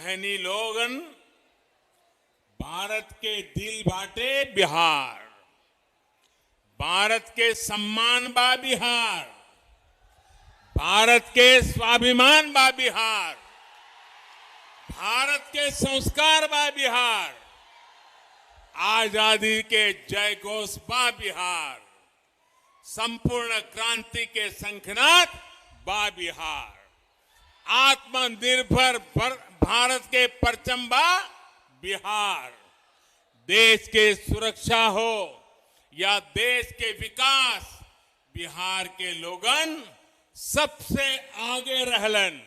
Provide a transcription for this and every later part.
बहनी लोगन भारत के दिल बाटे बिहार, भारत के सम्मान बा बिहार, भारत के स्वाभिमान बा बिहार, भारत के संस्कार बा बिहार, आजादी के जय घोष बा बिहार, संपूर्ण क्रांति के शंखनाद बा बिहार, आत्मनिर्भर भारत के परचम बा बिहार। देश के सुरक्षा हो या देश के विकास, बिहार के लोगन सबसे आगे रहलन।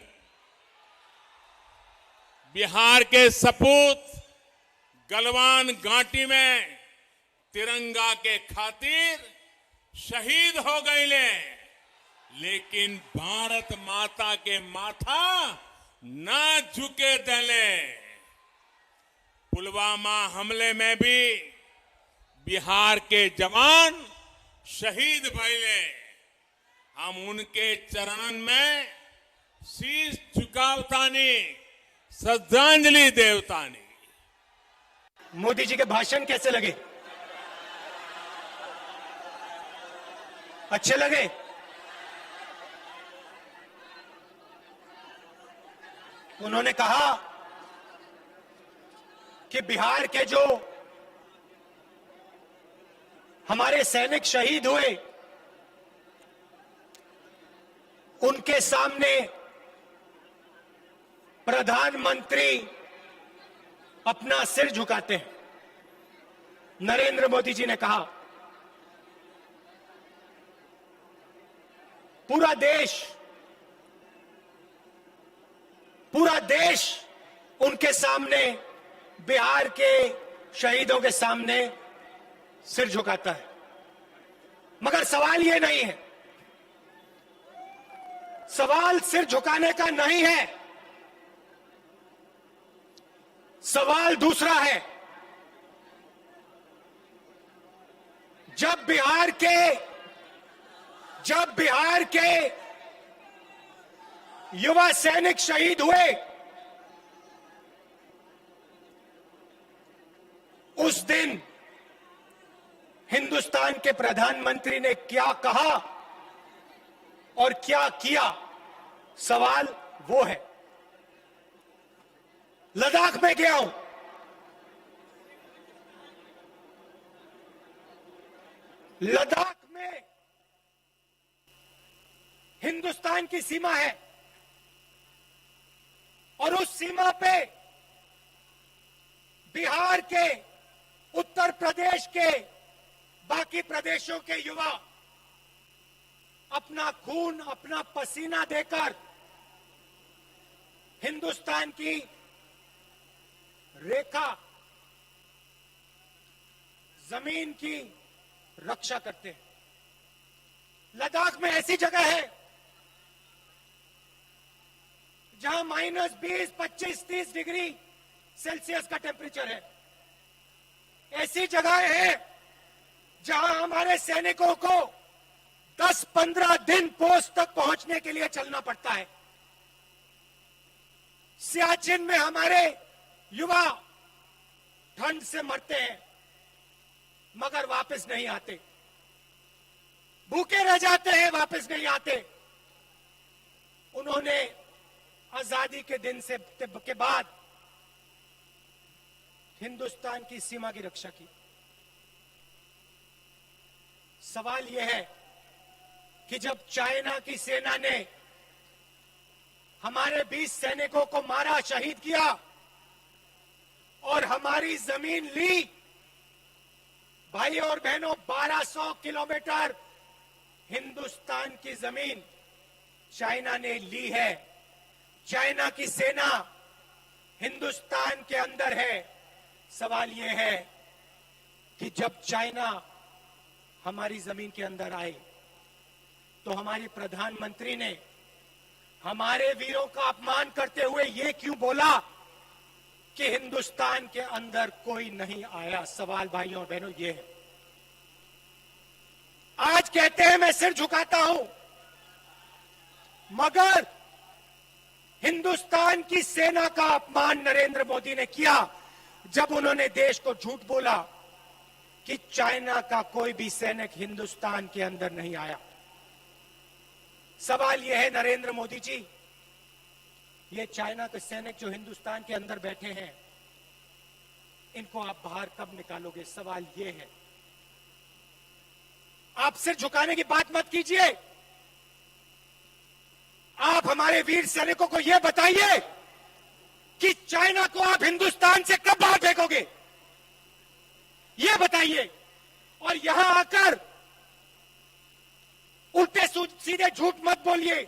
बिहार के सपूत गलवान घाटी में तिरंगा के खातिर शहीद हो गए, लेकिन भारत माता के माथा न झुके देले। पुलवामा हमले में भी बिहार के जवान शहीद भइले। हम उनके चरणन में शीश झुकावतानी, श्रद्धांजलि देवतानी। मोदी जी के भाषण कैसे लगे? अच्छे लगे? उन्होंने कहा कि बिहार के जो हमारे सैनिक शहीद हुए, उनके सामने प्रधानमंत्री अपना सिर झुकाते हैं। नरेंद्र मोदी जी ने कहा पूरा देश उनके सामने, बिहार के शहीदों के सामने सिर झुकाता है। मगर सवाल ये नहीं है, सवाल सिर झुकाने का नहीं है, सवाल दूसरा है। जब बिहार के युवा सैनिक शहीद हुए, उस दिन हिंदुस्तान के प्रधानमंत्री ने क्या कहा और क्या किया, सवाल वो है। लद्दाख में गया हूं, लद्दाख में हिंदुस्तान की सीमा है और उस सीमा पे बिहार के, उत्तर प्रदेश के, बाकी प्रदेशों के युवा अपना खून, अपना पसीना देकर हिंदुस्तान की रेखा, जमीन की रक्षा करते हैं। लद्दाख में ऐसी जगह है जहां -20, 25, 30 डिग्री सेल्सियस का टेम्परेचर है। ऐसी जगह है जहां हमारे सैनिकों को 10-15 दिन पोस्ट तक पहुंचने के लिए चलना पड़ता है। सियाचिन में हमारे युवा ठंड से मरते हैं मगर वापस नहीं आते, भूखे रह जाते हैं, वापस नहीं आते। उन्होंने आजादी के दिन से के बाद हिंदुस्तान की सीमा की रक्षा की। सवाल यह है कि जब चाइना की सेना ने हमारे 20 सैनिकों को मारा, शहीद किया और हमारी जमीन ली, भाई और बहनों, 1200 किलोमीटर हिंदुस्तान की जमीन चाइना ने ली है। चाइना की सेना हिंदुस्तान के अंदर है। सवाल यह है कि जब चाइना हमारी जमीन के अंदर आए तो हमारे प्रधानमंत्री ने हमारे वीरों का अपमान करते हुए यह क्यों बोला कि हिंदुस्तान के अंदर कोई नहीं आया? सवाल भाइयों और बहनों ये है। आज कहते हैं मैं सिर झुकाता हूं, मगर हिंदुस्तान की सेना का अपमान नरेंद्र मोदी ने किया जब उन्होंने देश को झूठ बोला कि चाइना का कोई भी सैनिक हिंदुस्तान के अंदर नहीं आया। सवाल यह है नरेंद्र मोदी जी, ये चाइना के सैनिक जो हिंदुस्तान के अंदर बैठे हैं, इनको आप बाहर कब निकालोगे? सवाल यह है। आप सिर झुकाने की बात मत कीजिए। आप हमारे वीर सैनिकों को यह बताइए कि चाइना को आप हिंदुस्तान से कब बाहर फेंकोगे, यह बताइए। और यहां आकर उल्टे सीधे झूठ मत बोलिए।